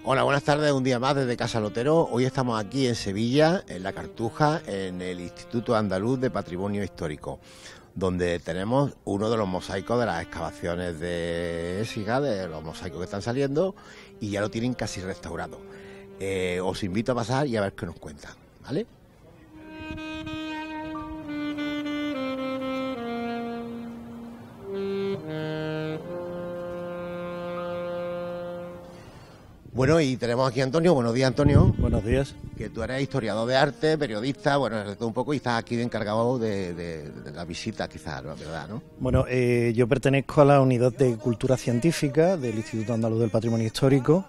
Hola, buenas tardes, un día más desde Casa Lotero. Hoy estamos aquí en Sevilla, en La Cartuja, en el Instituto Andaluz de Patrimonio Histórico, donde tenemos uno de los mosaicos de las excavaciones de Écija, de los mosaicos que están saliendo, y ya lo tienen casi restaurado. Os invito a pasar y a ver qué nos cuentan, ¿vale? Bueno, y tenemos aquí a Antonio. Buenos días, Antonio. Buenos días. Que tú eres historiador de arte, periodista, bueno, de todo un poco, y estás aquí de encargado de la visita, quizás, ¿verdad? ¿No? Bueno, yo pertenezco a la Unidad de Cultura Científica del Instituto Andaluz del Patrimonio Histórico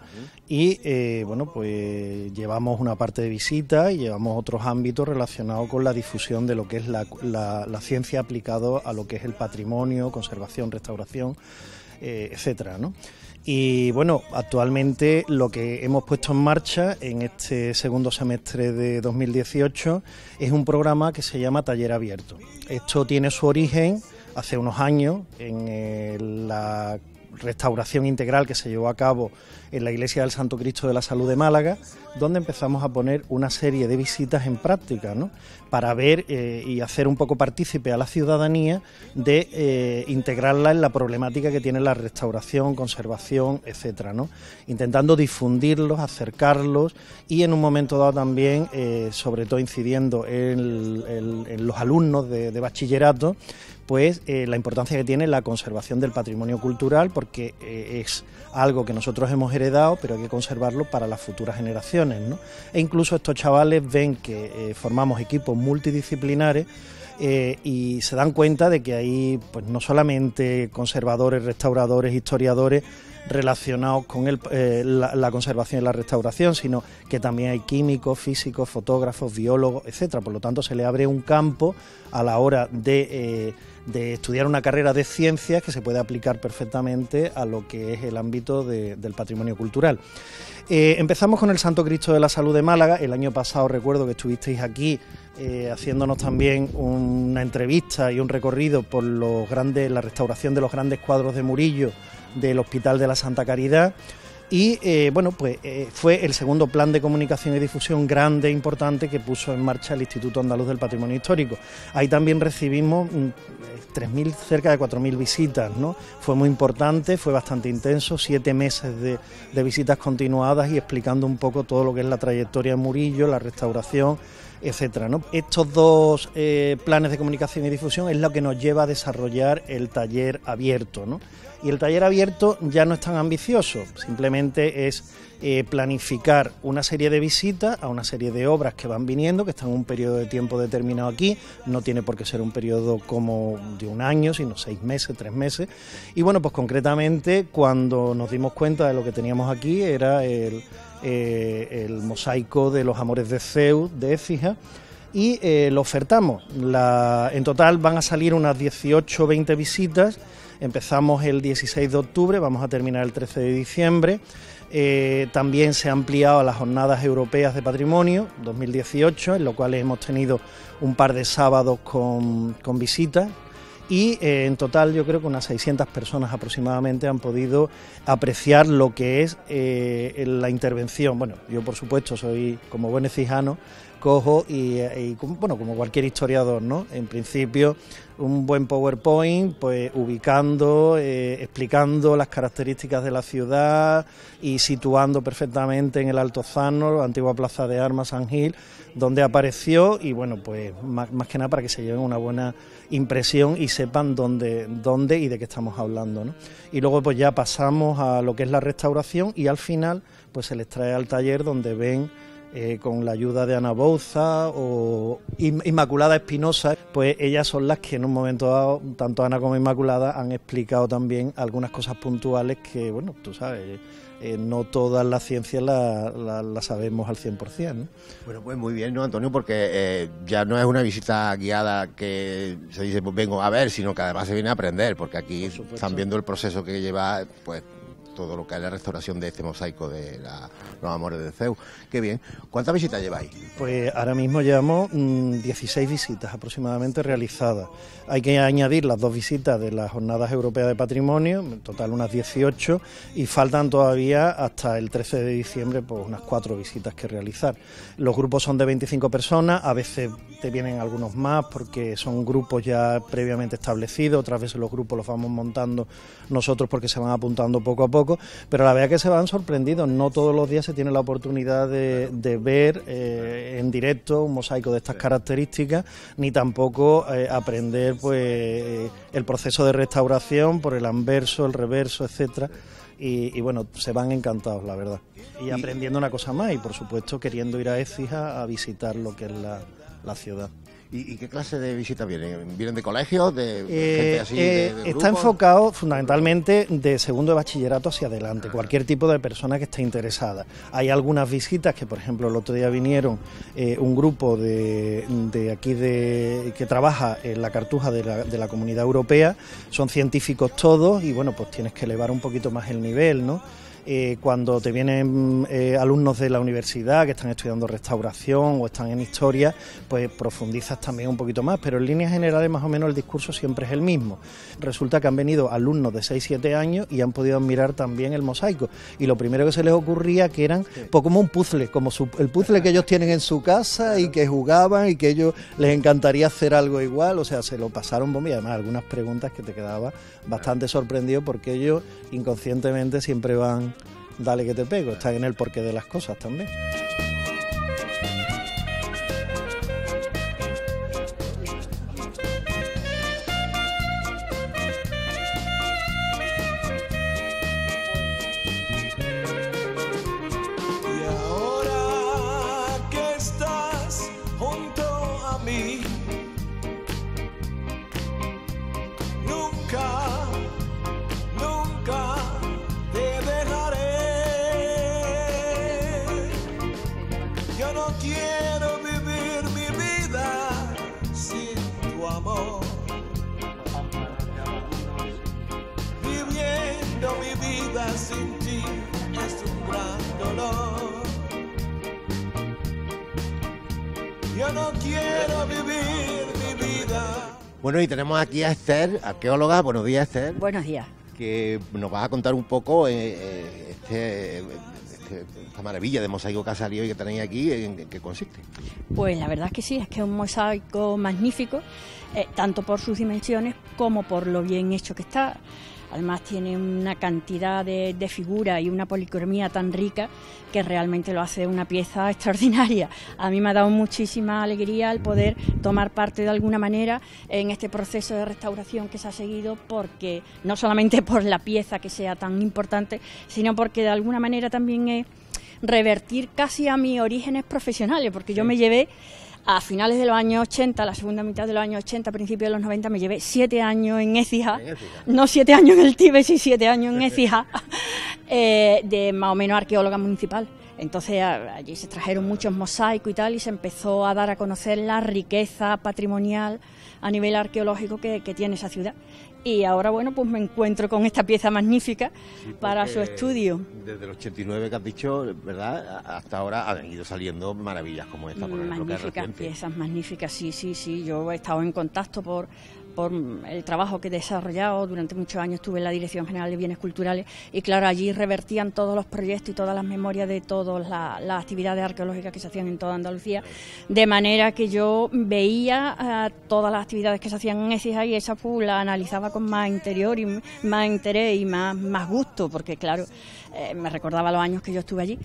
y, bueno, pues llevamos una parte de visita y llevamos otros ámbitos relacionados con la difusión de lo que es la ciencia aplicado a lo que es el patrimonio, conservación, restauración, etcétera, ¿no? Y bueno, actualmente lo que hemos puesto en marcha en este segundo semestre de 2018 es un programa que se llama Taller Abierto. Esto tiene su origen hace unos años en la restauración integral que se llevó a cabo en la Iglesia del Santo Cristo de la Salud de Málaga, donde empezamos a poner una serie de visitas en práctica, ¿no? Para ver y hacer un poco partícipe a la ciudadanía de integrarla en la problemática que tiene la restauración, conservación, etcétera, ¿no? Intentando difundirlos, acercarlos y en un momento dado también, sobre todo incidiendo en los alumnos de bachillerato, pues la importancia que tiene la conservación del patrimonio cultural, porque es algo que nosotros hemos heredado, pero hay que conservarlo para las futuras generaciones, ¿no? E incluso estos chavales ven que formamos equipos multidisciplinares y se dan cuenta de que hay pues no solamente conservadores, restauradores, historiadores relacionados con la conservación y la restauración, sino que también hay químicos, físicos, fotógrafos, biólogos, etcétera. Por lo tanto, se le abre un campo a la hora de estudiar una carrera de ciencias que se puede aplicar perfectamente a lo que es el ámbito del patrimonio cultural. Empezamos con el Santo Cristo de la Salud de Málaga. El año pasado recuerdo que estuvisteis aquí haciéndonos también una entrevista y un recorrido por la restauración de los grandes cuadros de Murillo del Hospital de la Santa Caridad. Y bueno, pues fue el segundo plan de comunicación y difusión grande e importante que puso en marcha el Instituto Andaluz del Patrimonio Histórico. Ahí también recibimos 3.000, cerca de 4.000 visitas, ¿no? Fue muy importante, fue bastante intenso, 7 meses de visitas continuadas y explicando un poco todo lo que es la trayectoria de Murillo, la restauración, etcétera, ¿no? Estos dos planes de comunicación y difusión es lo que nos lleva a desarrollar el taller abierto, ¿no? Y el taller abierto ya no es tan ambicioso, simplemente es planificar una serie de visitas a una serie de obras que van viniendo, que están en un periodo de tiempo determinado aquí, no tiene por qué ser un periodo como de un año, sino 6 meses, 3 meses, y bueno, pues concretamente cuando nos dimos cuenta de lo que teníamos aquí era el mosaico de los Amores de Zeus de Écija, y lo ofertamos. En total van a salir unas 18 o 20 visitas. Empezamos el 16 de octubre, vamos a terminar el 13 de diciembre. También se ha ampliado a las Jornadas Europeas de Patrimonio 2018, en lo cual hemos tenido un par de sábados con visitas. Y en total yo creo que unas 600 personas aproximadamente han podido apreciar lo que es la intervención. Bueno, yo por supuesto soy, como buen ecijano, cojo y bueno, como cualquier historiador, ¿no? En principio un buen PowerPoint, pues ubicando, explicando las características de la ciudad y situando perfectamente en el Altozano, la antigua plaza de armas San Gil, donde apareció, y bueno, pues más que nada para que se lleven una buena impresión y sepan dónde y de qué estamos hablando, ¿no? Y luego pues ya pasamos a lo que es la restauración y al final pues se les trae al taller donde ven con la ayuda de Ana Bouza o Inmaculada Espinosa, pues ellas son las que en un momento dado, tanto Ana como Inmaculada, han explicado también algunas cosas puntuales que, bueno, tú sabes, no todas las ciencias las sabemos al 100%, ¿no? Bueno, pues muy bien, ¿no, Antonio? Porque ya no es una visita guiada que se dice, pues vengo a ver, sino que además se viene a aprender, porque aquí están viendo el proceso que lleva, pues todo lo que es la restauración de este mosaico de los Amores de Zeus. Qué bien. ¿Cuántas visitas lleváis? Pues ahora mismo llevamos 16 visitas aproximadamente realizadas. Hay que añadir las 2 visitas de las Jornadas Europeas de Patrimonio, en total unas 18, y faltan todavía hasta el 13 de diciembre pues unas 4 visitas que realizar. Los grupos son de 25 personas, a veces te vienen algunos más porque son grupos ya previamente establecidos, otras veces los grupos los vamos montando nosotros porque se van apuntando poco a poco, pero la verdad es que se van sorprendidos. No todos los días se tiene la oportunidad de ver en directo un mosaico de estas características, ni tampoco aprender pues el proceso de restauración por el anverso, el reverso, etcétera. Y bueno, se van encantados, la verdad. Y aprendiendo una cosa más y por supuesto queriendo ir a Écija a visitar lo que es la ciudad. ¿Y qué clase de visitas vienen? ¿Vienen de colegios? ¿De gente así? ¿De Está grupos? enfocado fundamentalmente de segundo de bachillerato hacia adelante, cualquier tipo de persona que esté interesada. Hay algunas visitas que, por ejemplo, el otro día vinieron un grupo de aquí que trabaja en la Cartuja de la Comunidad Europea, son científicos todos y bueno, pues tienes que elevar un poquito más el nivel, ¿no? Cuando te vienen alumnos de la universidad que están estudiando restauración o están en historia, pues profundizas también un poquito más, pero en líneas generales más o menos el discurso siempre es el mismo. Resulta que han venido alumnos de 6-7 años y han podido admirar también el mosaico, y lo primero que se les ocurría que eran pues como un puzzle, como el puzzle que ellos tienen en su casa y que jugaban y que ellos les encantaría hacer algo igual, o sea, se lo pasaron bomba y además algunas preguntas que te quedaba bastante sorprendido porque ellos inconscientemente siempre van dale que te pego, están en el porqué de las cosas también. Y ahora que estás junto a mí, nunca te dejaré. Yo no quiero vivir mi vida sin tu amor. Viviendo mi vida sin ti es un gran dolor. Yo no quiero vivir mi vida. Bueno, y tenemos aquí a Esther, arqueóloga. Buenos días, Esther. Buenos días. Que nos vas a contar un poco esta maravilla de mosaico que ha salido y que tenéis aquí, ¿en qué consiste? Pues la verdad es que sí, es que es un mosaico magnífico, tanto por sus dimensiones como por lo bien hecho que está. Además tiene una cantidad de figuras y una policromía tan rica que realmente lo hace una pieza extraordinaria. A mí me ha dado muchísima alegría el poder tomar parte de alguna manera en este proceso de restauración que se ha seguido, porque no solamente por la pieza que sea tan importante, sino porque de alguna manera también es revertir casi a mis orígenes profesionales, porque yo me llevé a finales de los años 80, la segunda mitad de los años 80, principios de los 90, me llevé 7 años en Écija, no 7 años en el Tíbet, sí 7 años en Écija, de más o menos arqueóloga municipal. Entonces allí se trajeron muchos mosaicos y tal, y se empezó a dar a conocer la riqueza patrimonial a nivel arqueológico que tiene esa ciudad. Y ahora, bueno, pues me encuentro con esta pieza magnífica para su estudio. Desde el 89 que has dicho, ¿verdad? Hasta ahora han ido saliendo maravillas como esta, por ejemplo, que es Magníficas reciente. piezas, magníficas, sí. Yo he estado en contacto por el trabajo que he desarrollado. Durante muchos años estuve en la Dirección General de Bienes Culturales y claro, allí revertían todos los proyectos y todas las memorias de todas las actividades arqueológicas que se hacían en toda Andalucía, de manera que yo veía todas las actividades que se hacían en Écija y esa pues la analizaba con más interior y más interés y más gusto, porque claro, me recordaba los años que yo estuve allí.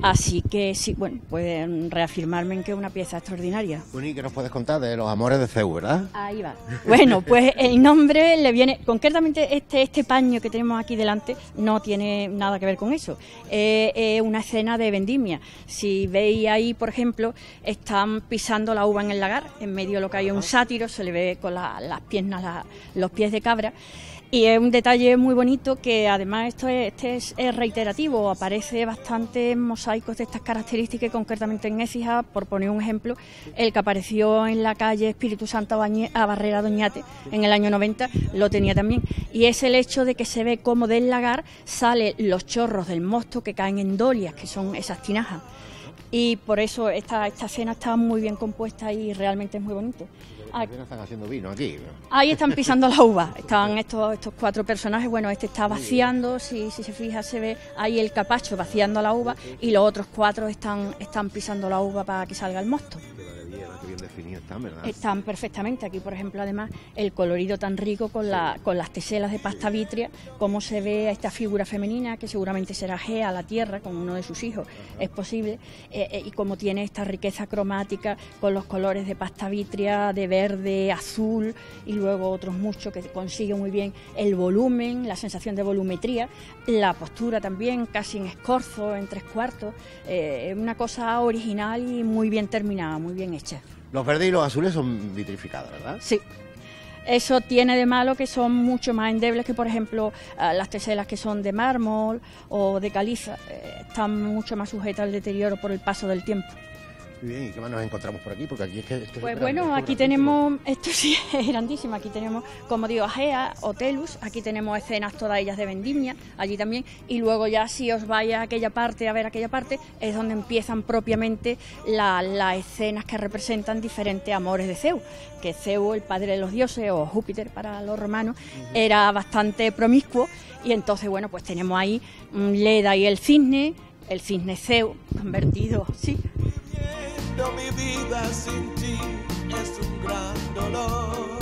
Así que sí, bueno, pues reafirmarme en que es una pieza extraordinaria. Bueno, ¿y qué nos puedes contar de los Amores de Zeus, verdad? Ahí va. Bueno, pues el nombre le viene, concretamente este paño que tenemos aquí delante no tiene nada que ver con eso. Es una escena de vendimia. Si veis ahí, por ejemplo, están pisando la uva en el lagar, en medio de lo que hay un sátiro, se le ve con las piernas, los pies de cabra. Y es un detalle muy bonito que además este es reiterativo, aparece bastante en mosaicos de estas características, y concretamente en Écija, por poner un ejemplo, el que apareció en la calle Espíritu Santo a Barrera Doñate en el año 90, lo tenía también. Y es el hecho de que se ve cómo del lagar salen los chorros del mosto que caen en dolias, que son esas tinajas. Y por eso esta escena está muy bien compuesta y realmente es muy bonito. Están haciendo vino aquí. Ahí están pisando la uva, están estos 4 personajes. Bueno, este está vaciando, si se fija se ve ahí el capacho vaciando la uva, y los otros 4 están pisando la uva para que salga el mosto. Qué bien definidos están, ¿verdad? Están perfectamente. Aquí, por ejemplo, además, el colorido tan rico con las teselas de pasta vitria, cómo se ve a esta figura femenina, que seguramente será Gea, la tierra, con uno de sus hijos, es posible, y cómo tiene esta riqueza cromática con los colores de pasta vitria, de verde, azul, y luego otros muchos que consigue muy bien el volumen, la sensación de volumetría, la postura también, casi en escorzo, en 3/4, una cosa original y muy bien terminada, muy bien hecha. Los verdes y los azules son vitrificados, ¿verdad? Sí. Eso tiene de malo que son mucho más endebles que, por ejemplo, las teselas que son de mármol o de caliza. Están mucho más sujetas al deterioro por el paso del tiempo. Muy bien, ¿y qué más nos encontramos por aquí? Porque aquí es que esto pues es bueno, grande, aquí tenemos, esto sí es grandísimo, aquí tenemos, como digo, Agea, Otelus, aquí tenemos escenas todas ellas de vendimia, allí también, y luego ya si os vais a aquella parte, a ver aquella parte, es donde empiezan propiamente las escenas que representan diferentes amores de Zeus, que Zeus, el padre de los dioses, o Júpiter para los romanos, era bastante promiscuo, y entonces, bueno, pues tenemos ahí Leda y el cisne Zeus, convertido, sí. Mi vida sin ti es un gran dolor.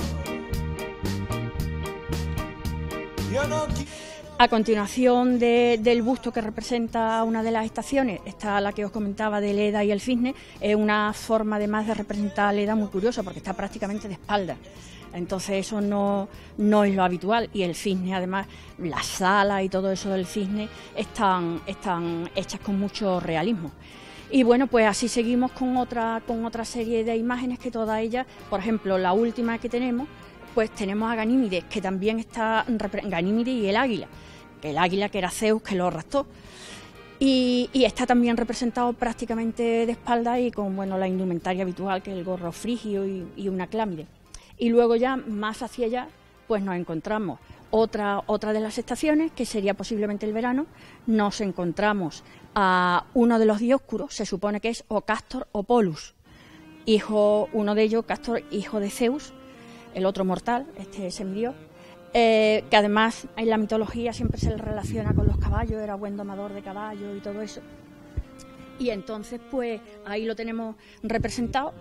Yo no quiero. A continuación del busto que representa una de las estaciones, está la que os comentaba de Leda y el cisne, es una forma además de representar a Leda muy curiosa porque está prácticamente de espalda. Entonces eso no es lo habitual, y el cisne además, las alas y todo eso del cisne están hechas con mucho realismo. Y bueno, pues así seguimos con otra serie de imágenes que todas ellas, por ejemplo, la última que tenemos, pues tenemos a Ganímedes, que también está, Ganímedes y el águila que era Zeus que lo raptó. Y está también representado prácticamente de espalda y con, bueno, la indumentaria habitual, que es el gorro frigio y una clámide. Y luego ya, más hacia allá, pues nos encontramos otra de las estaciones, que sería posiblemente el verano. Nos encontramos a uno de los dioscuros, se supone que es o Castor o Polus, uno de ellos, Castor, hijo de Zeus, el otro mortal, este semidios, que además en la mitología siempre se le relaciona con los caballos, era buen domador de caballos y todo eso. Y entonces, pues ahí lo tenemos representado.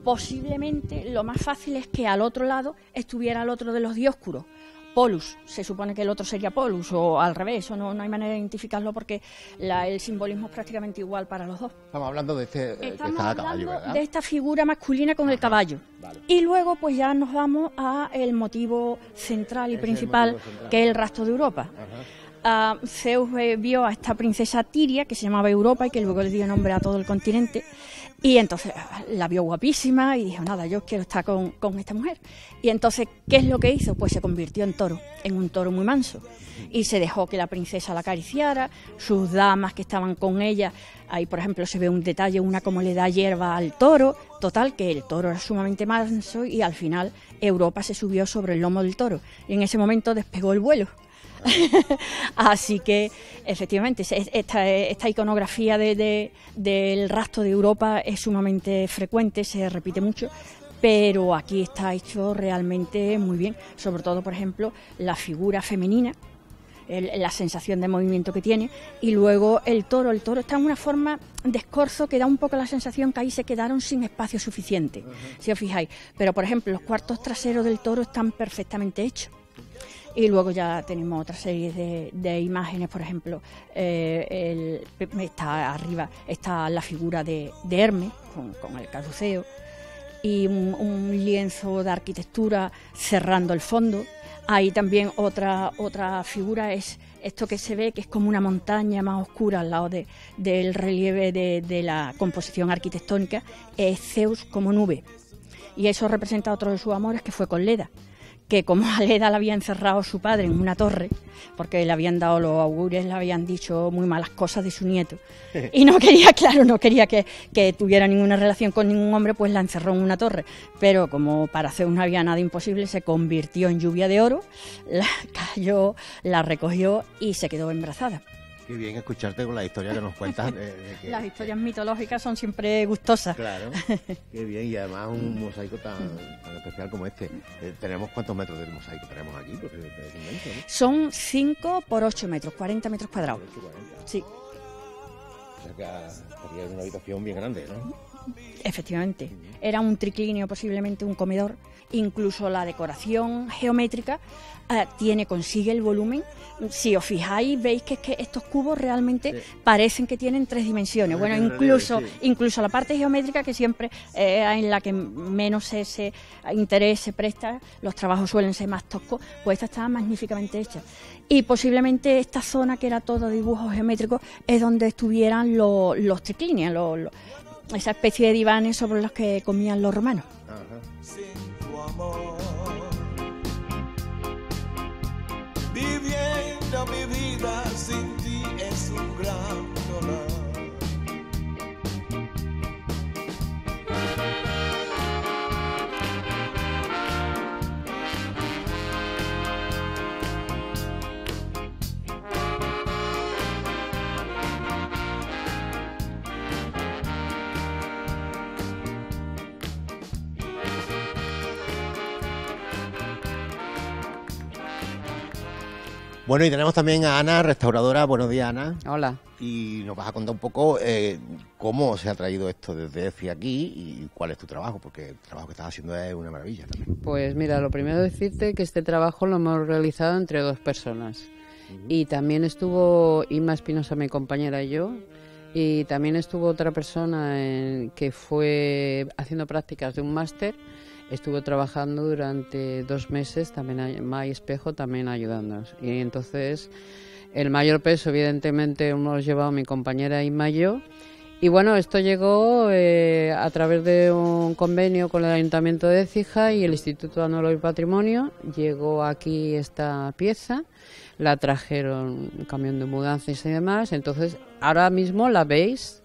Posiblemente lo más fácil es que al otro lado estuviera el otro de los dioscuros, Polus. Se supone que el otro sería Polus, o al revés, o no hay manera de identificarlo porque el simbolismo es prácticamente igual para los dos. Estamos hablando de Estamos cada hablando caballo, ¿verdad? de esta figura masculina con el caballo. Vale. Y luego pues ya nos vamos a el motivo central y principal, que es el rastro de Europa. Zeus vio a esta princesa Tiria, que se llamaba Europa y que luego le dio nombre a todo el continente, y entonces la vio guapísima y dijo, nada, yo quiero estar con esta mujer. Y entonces, ¿qué es lo que hizo? Pues se convirtió en un toro muy manso, y se dejó que la princesa la acariciara, sus damas que estaban con ella. Ahí, por ejemplo, se ve un detalle, una como le da hierba al toro. Total, que el toro era sumamente manso, y al final Europa se subió sobre el lomo del toro, y en ese momento despegó el vuelo. Así que efectivamente esta iconografía del rastro de Europa es sumamente frecuente, se repite mucho, pero aquí está hecho realmente muy bien, sobre todo, por ejemplo, la figura femenina, la sensación de movimiento que tiene, y luego el toro está en una forma de escorzo que da un poco la sensación que ahí se quedaron sin espacio suficiente, si os fijáis, pero por ejemplo los cuartos traseros del toro están perfectamente hechos. Y luego ya tenemos otra serie de imágenes, por ejemplo, está arriba está la figura de Hermes con el caduceo, y un lienzo de arquitectura cerrando el fondo. Ahí también otra figura es esto que se ve, que es como una montaña más oscura al lado del relieve de la composición arquitectónica, es Zeus como nube. Y eso representa otro de sus amores, que fue con Leda, que como Aleda la había encerrado su padre en una torre, porque le habían dado los augurios, le habían dicho muy malas cosas de su nieto, y no quería, claro, no quería que tuviera ninguna relación con ningún hombre, pues la encerró en una torre. Pero como para Zeus no había nada imposible, se convirtió en lluvia de oro, la cayó, la recogió y se quedó embarazada. Qué bien escucharte con la historia que nos cuentas. Las historias mitológicas son siempre gustosas. Claro, qué bien, y además un mosaico tan especial como este. ¿Tenemos cuántos metros de mosaico tenemos aquí? Porque es inmenso, ¿no? Son 5 por 8 metros, 40 metros cuadrados. 40. Sí. O sea que sería una habitación bien grande, ¿no? Efectivamente. Era un triclinio, posiblemente un comedor. Incluso la decoración geométrica consigue el volumen. Si os fijáis, veis que estos cubos realmente parecen que tienen 3 dimensiones. Bueno, incluso la parte geométrica, que siempre en la que menos ese interés se presta, los trabajos suelen ser más toscos, pues esta está magníficamente hecha. Y posiblemente esta zona, que era todo dibujo geométrico, es donde estuvieran los triclinios, esa especie de divanes sobre los que comían los romanos. Sin tu amor, viviendo mi vida sin ti es un gran dolor. Bueno, y tenemos también a Ana, restauradora. Buenos días, Ana. Hola. Y nos vas a contar un poco cómo se ha traído esto desde EFI aquí y cuál es tu trabajo, porque el trabajo que estás haciendo es una maravilla también. Pues mira, lo primero decirte que este trabajo lo hemos realizado entre 2 personas. Y también estuvo Inma Espinosa, mi compañera, y yo. Y también estuvo otra persona que fue haciendo prácticas de un máster. Estuvo trabajando durante 2 meses, también May Espejo también ayudándonos. Y entonces el mayor peso evidentemente hemos llevado mi compañera Inma y yo. Y bueno, esto llegó a través de un convenio con el Ayuntamiento de Écija y el Instituto Andaluz del Patrimonio. Llegó aquí esta pieza, la trajeron un camión de mudanzas y demás. Entonces ahora mismo la veis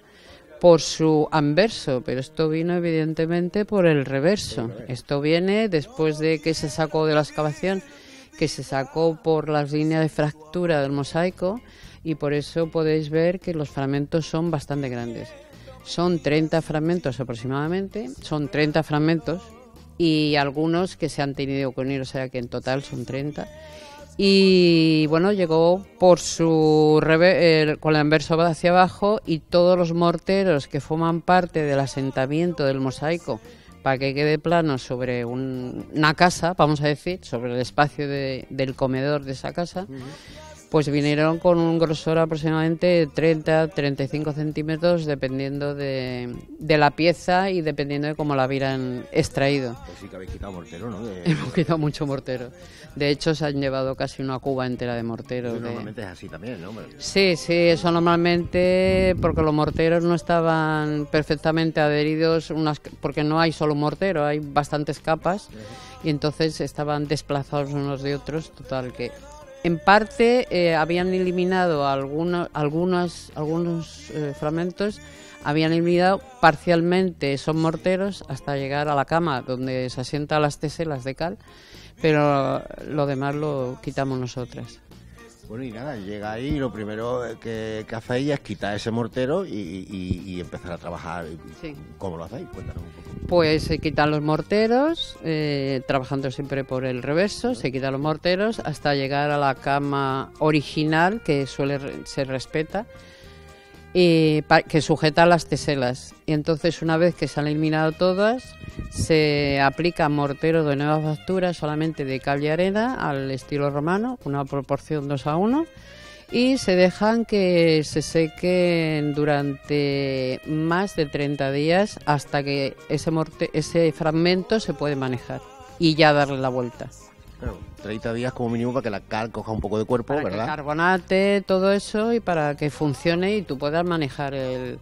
por su anverso, pero esto vino evidentemente por el reverso. Esto viene después de que se sacó de la excavación, que se sacó por las líneas de fractura del mosaico, y por eso podéis ver que los fragmentos son bastante grandes. Son 30 fragmentos aproximadamente, son 30 fragmentos y algunos que se han tenido que unir, o sea que en total son 30. Y bueno, llegó por con el anverso hacia abajo, y todos los morteros que forman parte del asentamiento del mosaico para que quede plano sobre una casa, vamos a decir, sobre el espacio del comedor de esa casa, pues vinieron con un grosor aproximadamente de 30-35 centímetros, dependiendo de la pieza y dependiendo de cómo la hubieran extraído. Pues sí que habéis quitado mortero, ¿no? Hemos quitado mucho mortero. De hecho, se han llevado casi una cuba entera de mortero. Normalmente es así también, ¿no? Sí, eso normalmente, porque los morteros no estaban perfectamente adheridos, porque no hay solo mortero, hay bastantes capas, y entonces estaban desplazados unos de otros, total que... En parte habían eliminado algunos fragmentos, habían eliminado parcialmente esos morteros hasta llegar a la cama donde se asientan las teselas de cal, pero lo demás lo quitamos nosotras. Bueno, y nada, llega ahí y lo primero que hacéis es quitar ese mortero y empezar a trabajar. Sí. ¿Cómo lo hacéis? Cuéntanos un poco. Pues se quitan los morteros, trabajando siempre por el reverso, se quitan los morteros hasta llegar a la cama original, que se respeta, que sujeta las teselas. Y entonces, una vez que se han eliminado todas, se aplica mortero de nueva factura, solamente de cal y arena, al estilo romano, una proporción 2:1, y se dejan que se sequen durante más de 30 días hasta que ese fragmento se puede manejar y ya darle la vuelta. Claro, 30 días como mínimo para que la cal coja un poco de cuerpo, para ¿verdad? Que carbonate, todo eso, y para que funcione y tú puedas manejar el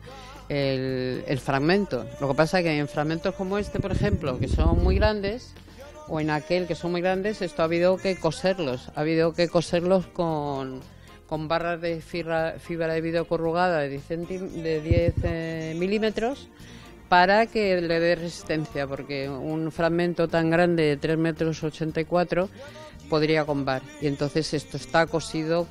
fragmento. Lo que pasa es que en fragmentos como este, por ejemplo, que son muy grandes, o en aquel, que son muy grandes, esto ha habido que coserlos. Ha habido que coserlos con barras de fibra de vidrio corrugada de 10 milímetros para que le dé resistencia, porque un fragmento tan grande de 3,84 metros podría combar. Y entonces esto está cosido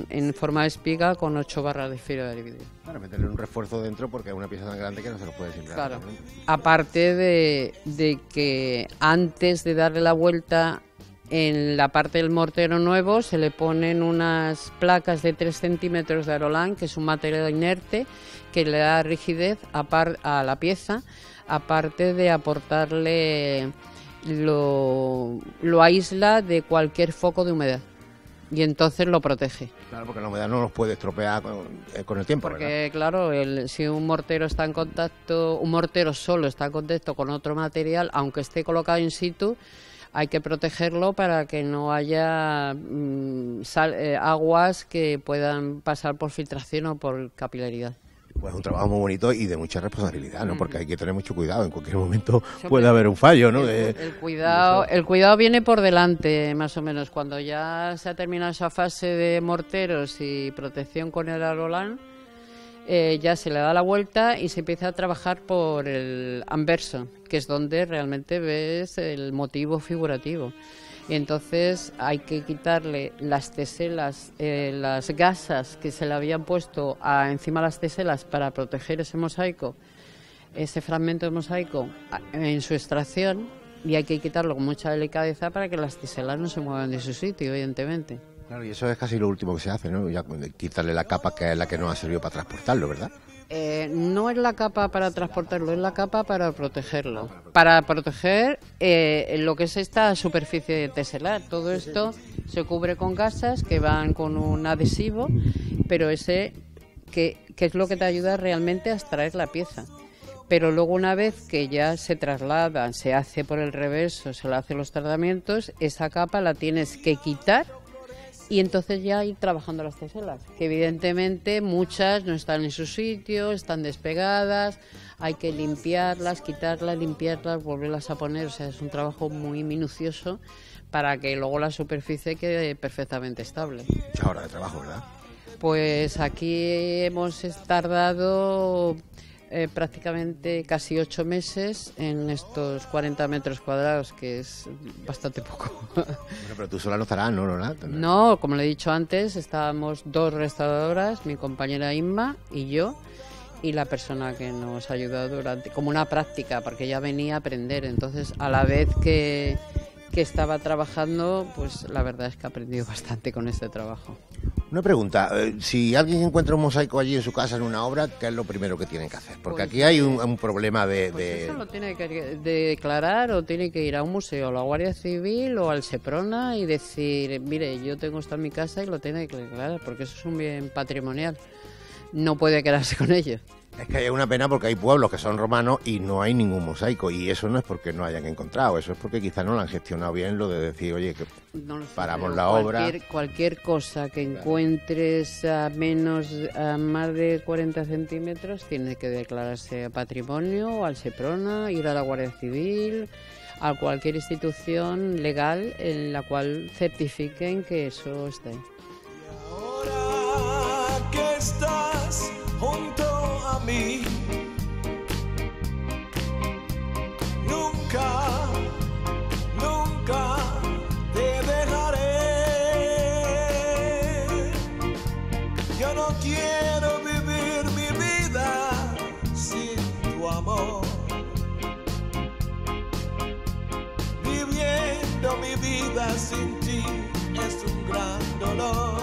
en forma de espiga con 8 barras de fibra de vidrio. Para meterle un refuerzo dentro porque es una pieza tan grande que no se lo puede simplemente. Claro. Aparte de que antes de darle la vuelta en la parte del mortero nuevo se le ponen unas placas de 3 centímetros de Arolan, que es un material inerte que le da rigidez a la pieza, aparte de aportarle lo aísla de cualquier foco de humedad y entonces lo protege. Claro, porque la humedad no nos puede estropear con el tiempo, porque ¿verdad? claro, si un mortero está en contacto, un mortero solo está en contacto con otro material, aunque esté colocado in situ, hay que protegerlo para que no haya aguas que puedan pasar por filtración o por capilaridad. Pues es un trabajo muy bonito y de mucha responsabilidad, ¿no? Porque hay que tener mucho cuidado. En cualquier momento puede haber un fallo, ¿no? El cuidado viene por delante, más o menos. Cuando ya se ha terminado esa fase de morteros y protección con el Arolan, ya se le da la vuelta y se empieza a trabajar por el anverso, que es donde realmente ves el motivo figurativo. Y entonces hay que quitarle las teselas, las gasas que se le habían puesto encima de las teselas para proteger ese mosaico, ese fragmento de mosaico en su extracción, y hay que quitarlo con mucha delicadeza para que las teselas no se muevan de su sitio, evidentemente. Claro, y eso es casi lo último que se hace, ¿no? Ya quitarle la capa que es la que nos ha servido para transportarlo, ¿verdad? No es la capa para transportarlo, es la capa para protegerlo. Para proteger lo que es esta superficie teselar. Todo esto se cubre con gasas que van con un adhesivo, pero ese que es lo que te ayuda realmente a extraer la pieza. Pero luego, una vez que ya se traslada, se hace por el reverso, se le hacen los tratamientos, esa capa la tienes que quitar y entonces ya ir trabajando las teselas, que evidentemente muchas no están en su sitio, están despegadas, hay que limpiarlas, quitarlas, limpiarlas, volverlas a poner, o sea, es un trabajo muy minucioso para que luego la superficie quede perfectamente estable. Muchas horas de trabajo, ¿verdad? Pues aquí hemos tardado prácticamente casi 8 meses en estos 40 metros cuadrados, que es bastante poco. Bueno, pero tú sola no estarás, ¿no? No, como le he dicho antes, estábamos 2 restauradoras, mi compañera Inma y yo, y la persona que nos ha ayudado como una práctica, porque ella venía a aprender. Entonces, a la vez que estaba trabajando, pues la verdad es que he aprendido bastante con este trabajo. Una pregunta, si alguien encuentra un mosaico allí en su casa en una obra, ¿qué es lo primero que tienen que hacer? Porque pues, aquí hay un problema de... Pues eso lo tiene que declarar, o tiene que ir a un museo, a la Guardia Civil o al Seprona y decir, mire, yo tengo esto en mi casa, y lo tiene que declarar, porque eso es un bien patrimonial. No puede quedarse con ello. Es que hay una pena porque hay pueblos que son romanos y no hay ningún mosaico, y eso no es porque no hayan encontrado, eso es porque quizás no lo han gestionado bien, lo de decir, oye, que no lo sé, paramos la obra. Cualquier cosa que encuentres a más de 40 centímetros tiene que declararse a patrimonio, o al Seprona, ir a la Guardia Civil, a cualquier institución legal en la cual certifiquen que eso esté. Ahora que estás junto a mí, nunca te dejaré. Yo no quiero vivir mi vida sin tu amor, viviendo mi vida sin ti es un gran dolor.